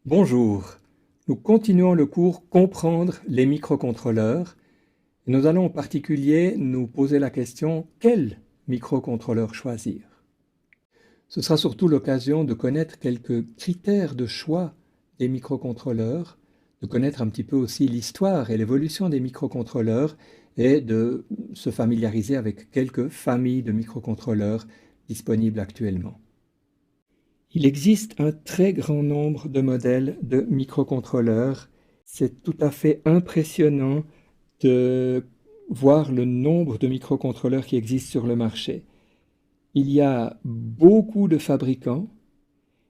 Bonjour, nous continuons le cours Comprendre les microcontrôleurs. Nous allons en particulier nous poser la question quel microcontrôleur choisir. Ce sera surtout l'occasion de connaître quelques critères de choix des microcontrôleurs, de connaître un petit peu aussi l'histoire et l'évolution des microcontrôleurs et de se familiariser avec quelques familles de microcontrôleurs disponibles actuellement. Il existe un très grand nombre de modèles de microcontrôleurs. C'est tout à fait impressionnant de voir le nombre de microcontrôleurs qui existent sur le marché. Il y a beaucoup de fabricants.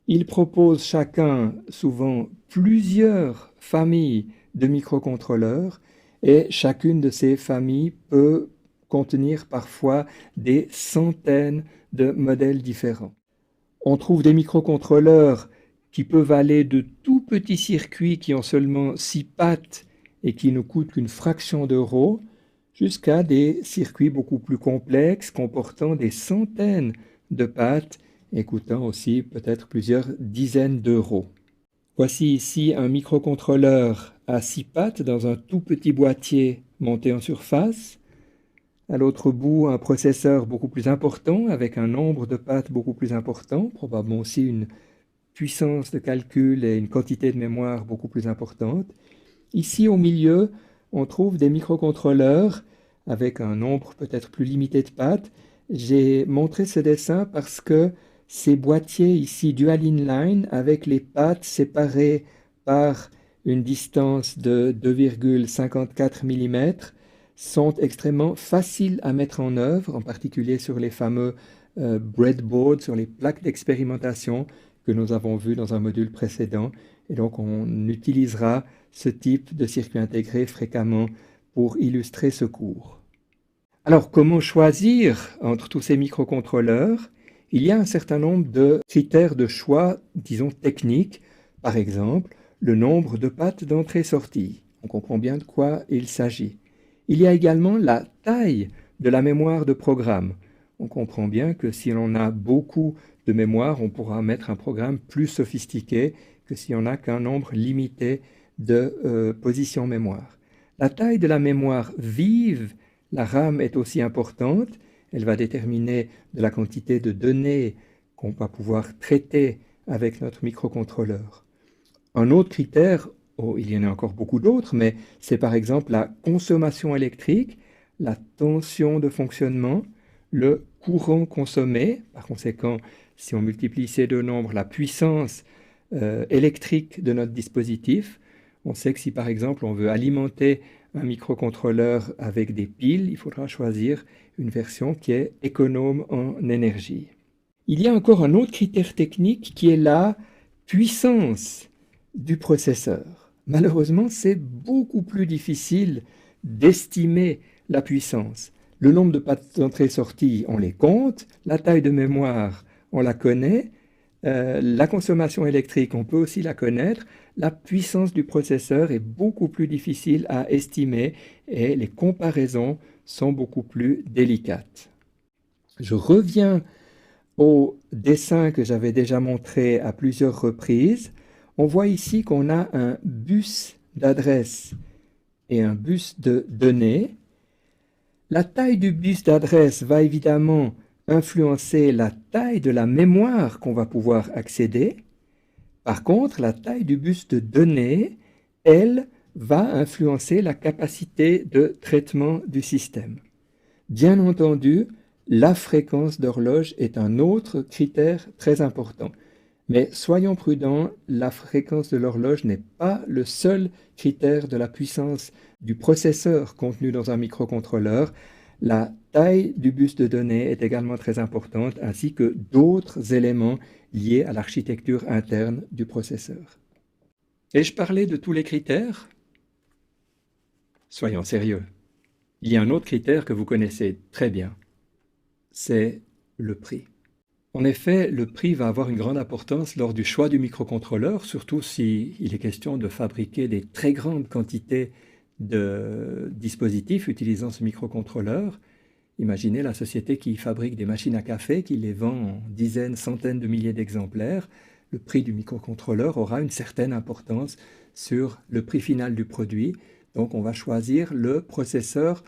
Ils proposent chacun souvent plusieurs familles de microcontrôleurs et chacune de ces familles peut contenir parfois des centaines de modèles différents. On trouve des microcontrôleurs qui peuvent aller de tout petits circuits qui ont seulement 6 pattes et qui ne coûtent qu'une fraction d'euros, jusqu'à des circuits beaucoup plus complexes comportant des centaines de pattes et coûtant aussi peut-être plusieurs dizaines d'euros. Voici ici un microcontrôleur à 6 pattes dans un tout petit boîtier monté en surface. À l'autre bout, un processeur beaucoup plus important, avec un nombre de pattes beaucoup plus important, probablement aussi une puissance de calcul et une quantité de mémoire beaucoup plus importante. Ici, au milieu, on trouve des microcontrôleurs avec un nombre peut-être plus limité de pattes. J'ai montré ce dessin parce que ces boîtiers ici dual inline, avec les pattes séparées par une distance de 2,54 mm, sont extrêmement faciles à mettre en œuvre, en particulier sur les fameux breadboards, sur les plaques d'expérimentation que nous avons vues dans un module précédent. Et donc on utilisera ce type de circuit intégré fréquemment pour illustrer ce cours. Alors comment choisir entre tous ces microcontrôleurs? Il y a un certain nombre de critères de choix, disons techniques. Par exemple, le nombre de pattes d'entrée-sortie. On comprend bien de quoi il s'agit. Il y a également la taille de la mémoire de programme. On comprend bien que si l'on a beaucoup de mémoire, on pourra mettre un programme plus sophistiqué que si on n'a qu'un nombre limité de positions mémoire. La taille de la mémoire vive, la RAM est aussi importante. Elle va déterminer de la quantité de données qu'on va pouvoir traiter avec notre microcontrôleur. Un autre critère, il y en a encore beaucoup d'autres, mais c'est par exemple la consommation électrique, la tension de fonctionnement, le courant consommé. Par conséquent, si on multiplie ces deux nombres, la puissance électrique de notre dispositif, on sait que si par exemple on veut alimenter un microcontrôleur avec des piles, il faudra choisir une version qui est économe en énergie. Il y a encore un autre critère technique qui est la puissance du processeur. Malheureusement, c'est beaucoup plus difficile d'estimer la puissance. Le nombre de pattes d'entrée-sortie, on les compte, la taille de mémoire, on la connaît, la consommation électrique, on peut aussi la connaître, la puissance du processeur est beaucoup plus difficile à estimer et les comparaisons sont beaucoup plus délicates. Je reviens au dessin que j'avais déjà montré à plusieurs reprises. On voit ici qu'on a un bus d'adresse et un bus de données. La taille du bus d'adresse va évidemment influencer la taille de la mémoire qu'on va pouvoir accéder. Par contre, la taille du bus de données, elle, va influencer la capacité de traitement du système. Bien entendu, la fréquence d'horloge est un autre critère très important. Mais soyons prudents, la fréquence de l'horloge n'est pas le seul critère de la puissance du processeur contenu dans un microcontrôleur. La taille du bus de données est également très importante, ainsi que d'autres éléments liés à l'architecture interne du processeur. Ai-je parlé de tous les critères? Soyons sérieux. Il y a un autre critère que vous connaissez très bien, c'est le prix. En effet, le prix va avoir une grande importance lors du choix du microcontrôleur, surtout s'il est question de fabriquer des très grandes quantités de dispositifs utilisant ce microcontrôleur. Imaginez la société qui fabrique des machines à café, qui les vend en dizaines, centaines de milliers d'exemplaires. le prix du microcontrôleur aura une certaine importance sur le prix final du produit. Donc on va choisir le processeur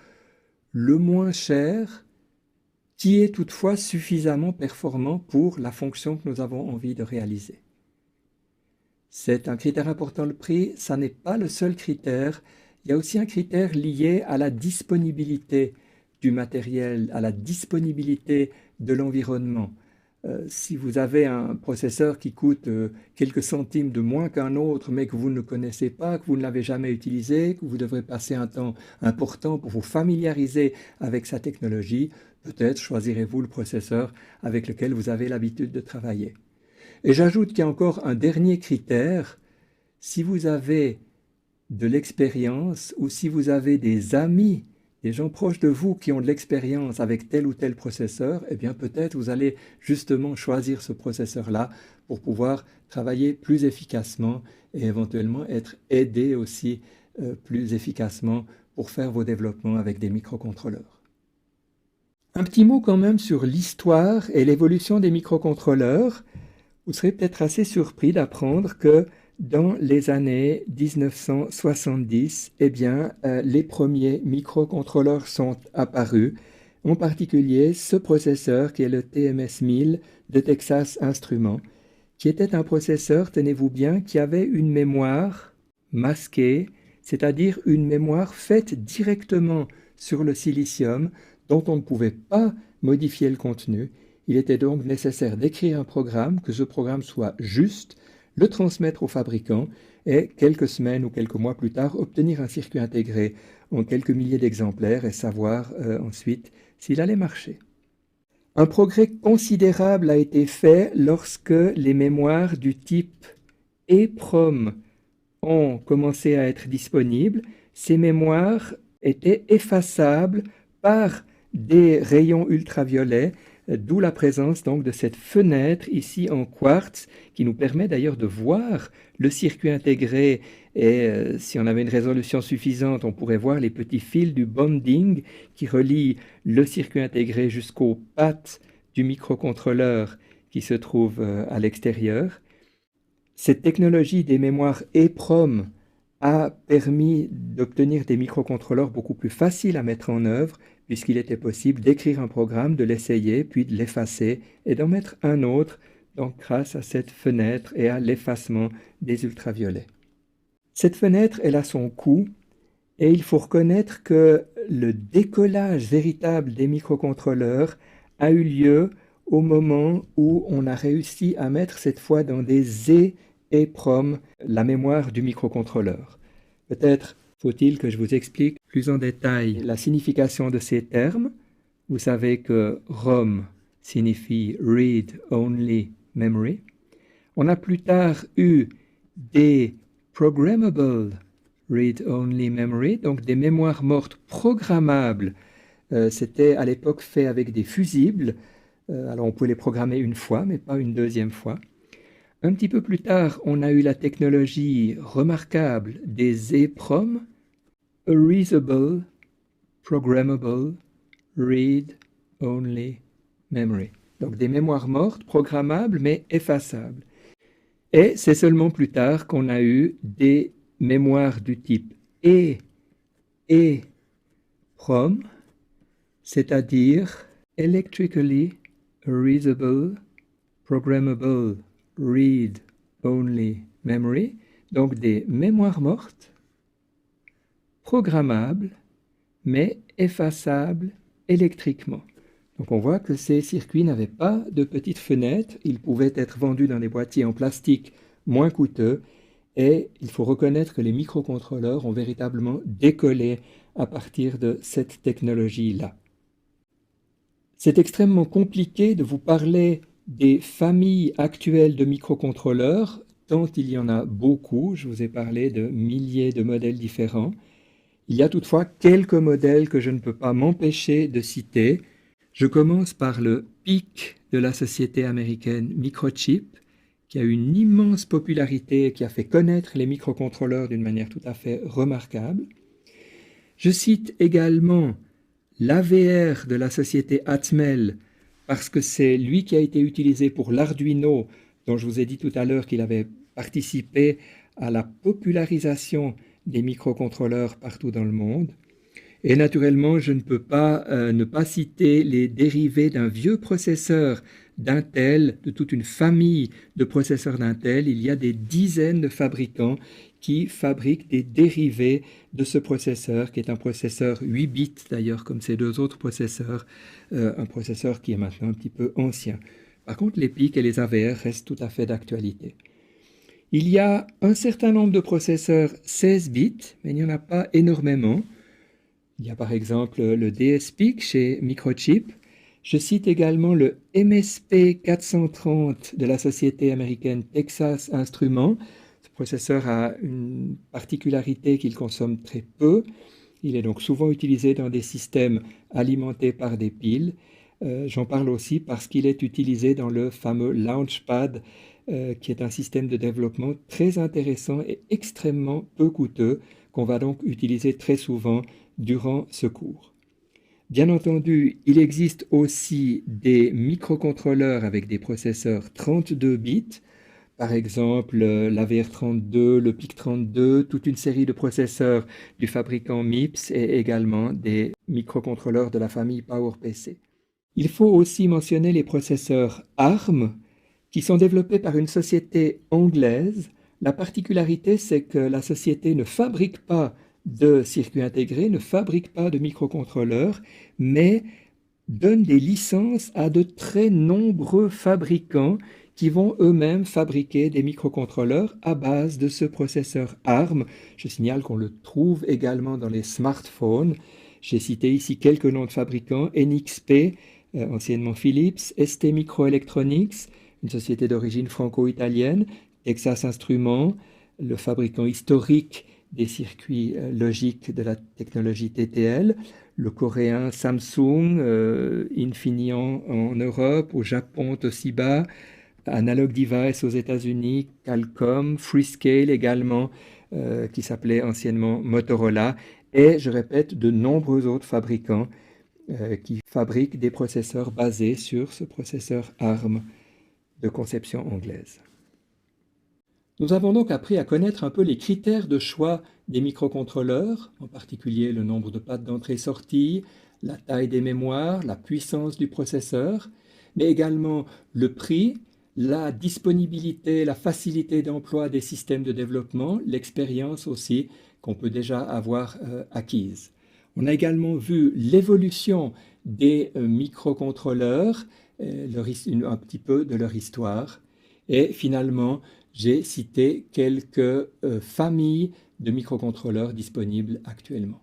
le moins cher qui est toutefois suffisamment performant pour la fonction que nous avons envie de réaliser. C'est un critère important, le prix. Ça n'est pas le seul critère. Il y a aussi un critère lié à la disponibilité du matériel, à la disponibilité de l'environnement. Si vous avez un processeur qui coûte quelques centimes de moins qu'un autre, mais que vous ne connaissez pas, que vous ne l'avez jamais utilisé, que vous devrez passer un temps important pour vous familiariser avec sa technologie, peut-être choisirez-vous le processeur avec lequel vous avez l'habitude de travailler. Et j'ajoute qu'il y a encore un dernier critère. Si vous avez de l'expérience ou si vous avez des amis, des gens proches de vous qui ont de l'expérience avec tel ou tel processeur, eh bien peut-être vous allez justement choisir ce processeur-là pour pouvoir travailler plus efficacement et éventuellement être aidé aussi plus efficacement pour faire vos développements avec des microcontrôleurs. Un petit mot quand même sur l'histoire et l'évolution des microcontrôleurs. Vous serez peut-être assez surpris d'apprendre que dans les années 1970, eh bien, les premiers microcontrôleurs sont apparus, en particulier ce processeur qui est le TMS-1000 de Texas Instruments, qui était un processeur, tenez-vous bien, qui avait une mémoire masquée, c'est-à-dire une mémoire faite directement sur le silicium dont on ne pouvait pas modifier le contenu. Il était donc nécessaire d'écrire un programme, que ce programme soit juste, le transmettre au fabricant et quelques semaines ou quelques mois plus tard obtenir un circuit intégré en quelques milliers d'exemplaires et savoir ensuite s'il allait marcher. Un progrès considérable a été fait lorsque les mémoires du type EEPROM ont commencé à être disponibles. Ces mémoires étaient effaçables par des rayons ultraviolets, d'où la présence donc de cette fenêtre ici en quartz qui nous permet d'ailleurs de voir le circuit intégré et si on avait une résolution suffisante, on pourrait voir les petits fils du bonding qui relient le circuit intégré jusqu'aux pattes du microcontrôleur qui se trouve à l'extérieur. Cette technologie des mémoires EEPROM a permis d'obtenir des microcontrôleurs beaucoup plus faciles à mettre en œuvre puisqu'il était possible d'écrire un programme, de l'essayer, puis de l'effacer et d'en mettre un autre, donc grâce à cette fenêtre et à l'effacement des ultraviolets. Cette fenêtre, elle a son coût et il faut reconnaître que le décollage véritable des microcontrôleurs a eu lieu au moment où on a réussi à mettre cette fois dans des EEPROM la mémoire du microcontrôleur. Peut-être faut-il que je vous explique plus en détail la signification de ces termes. Vous savez que ROM signifie Read Only Memory. On a plus tard eu des Programmable Read Only Memory, donc des mémoires mortes programmables. C'était à l'époque fait avec des fusibles. Alors on pouvait les programmer une fois, mais pas une deuxième fois. Un petit peu plus tard, on a eu la technologie remarquable des EEPROM, Erasable, Programmable, Read Only Memory. Donc des mémoires mortes, programmables, mais effaçables. Et c'est seulement plus tard qu'on a eu des mémoires du type EEPROM, c'est-à-dire Electrically Erasable, Programmable, Read Only Memory, donc des mémoires mortes, programmables, mais effaçables électriquement. Donc on voit que ces circuits n'avaient pas de petites fenêtres, ils pouvaient être vendus dans des boîtiers en plastique moins coûteux, et il faut reconnaître que les microcontrôleurs ont véritablement décollé à partir de cette technologie-là. C'est extrêmement compliqué de vous parler des familles actuelles de microcontrôleurs, tant il y en a beaucoup, je vous ai parlé de milliers de modèles différents. Il y a toutefois quelques modèles que je ne peux pas m'empêcher de citer. Je commence par le pic de la société américaine Microchip, qui a eu une immense popularité et qui a fait connaître les microcontrôleurs d'une manière tout à fait remarquable. Je cite également l'AVR de la société Atmel, parce que c'est lui qui a été utilisé pour l'Arduino dont je vous ai dit tout à l'heure qu'il avait participé à la popularisation des microcontrôleurs partout dans le monde. Et naturellement, je ne peux pas ne pas citer les dérivés d'un vieux processeur d'Intel, de toute une famille de processeurs d'Intel. Il y a des dizaines de fabricants qui fabriquent des dérivés de ce processeur, qui est un processeur 8 bits d'ailleurs, comme ces deux autres processeurs, un processeur qui est maintenant un petit peu ancien. Par contre, les PIC et les AVR restent tout à fait d'actualité. Il y a un certain nombre de processeurs 16 bits, mais il n'y en a pas énormément. Il y a par exemple le DSPIC chez Microchip. Je cite également le MSP 430 de la société américaine Texas Instruments. Ce processeur a une particularité qu'il consomme très peu. Il est donc souvent utilisé dans des systèmes alimentés par des piles. J'en parle aussi parce qu'il est utilisé dans le fameux Launchpad, qui est un système de développement très intéressant et extrêmement peu coûteux, qu'on va donc utiliser très souvent durant ce cours. Bien entendu, il existe aussi des microcontrôleurs avec des processeurs 32 bits, par exemple l'AVR32, le PIC32, toute une série de processeurs du fabricant MIPS et également des microcontrôleurs de la famille PowerPC. Il faut aussi mentionner les processeurs ARM qui sont développés par une société anglaise. La particularité, c'est que la société ne fabrique pas de circuits intégrés, ne fabrique pas de microcontrôleurs, mais donne des licences à de très nombreux fabricants qui vont eux-mêmes fabriquer des microcontrôleurs à base de ce processeur ARM. Je signale qu'on le trouve également dans les smartphones. J'ai cité ici quelques noms de fabricants: NXP, anciennement Philips, ST Microelectronics, une société d'origine franco-italienne, Texas Instruments, le fabricant historique des circuits logiques de la technologie TTL, le coréen Samsung, Infineon en Europe, au Japon Toshiba, Analog Device aux États-Unis, Qualcomm, Freescale également, qui s'appelait anciennement Motorola, et je répète, de nombreux autres fabricants qui fabriquent des processeurs basés sur ce processeur ARM de conception anglaise. Nous avons donc appris à connaître un peu les critères de choix des microcontrôleurs, en particulier le nombre de pattes d'entrée-sortie, la taille des mémoires, la puissance du processeur, mais également le prix, la disponibilité, la facilité d'emploi des systèmes de développement, l'expérience aussi qu'on peut déjà avoir acquise. On a également vu l'évolution des microcontrôleurs, un petit peu de leur histoire, et finalement, j'ai cité quelques familles de microcontrôleurs disponibles actuellement.